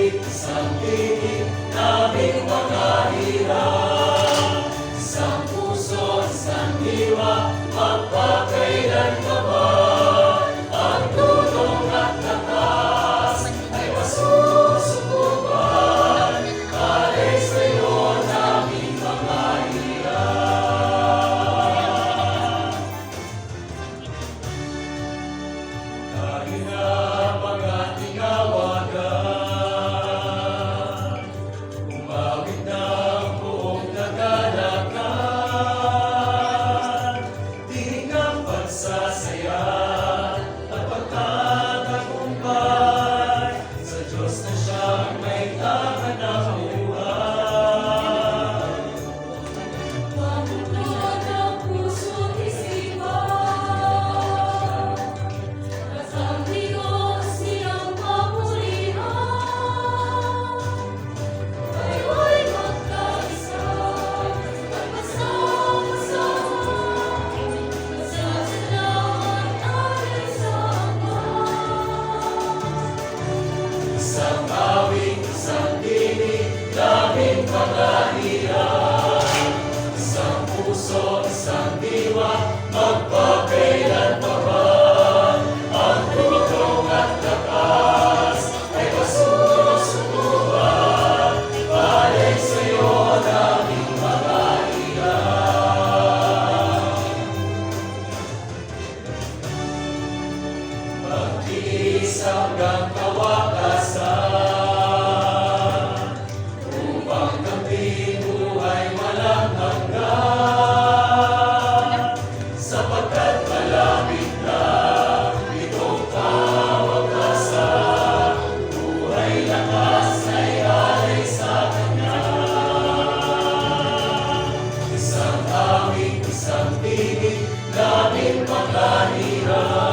awit, isang tinig, naming mga hirap. Isang puso, isang diwa, magpakailan pa ba? Ang tulong at lakas ay masusukupan. Alay sa'yo naming mga hirap. Kahinap ang ating awagan, umawit ng buong nagalakan. Tingang pagsasaya at pagkatagumpay sa Diyos na siyang may lahat ng buhay. Pagbuklod ang puso't isipan, at ang Diyos niyang kapulihan. Kayo'y magkaisa at magsama-sama, magsasalamat alay sa Ama. Isang awit, isang tinig, daming mga hirap. Isang puso, isang diwa, magpakailan pa ba? Ang tulong at lakas ay masusukupan. Alay sa'yo naming mga hirap. Magtiis hanggang kawakasan, upang kaming buhay walang hanggan. Sapagkat malapit na itong kawakasan, buhay lakas ay alay sa Kanya. Isang awit, isang tinig, daming mga hirap.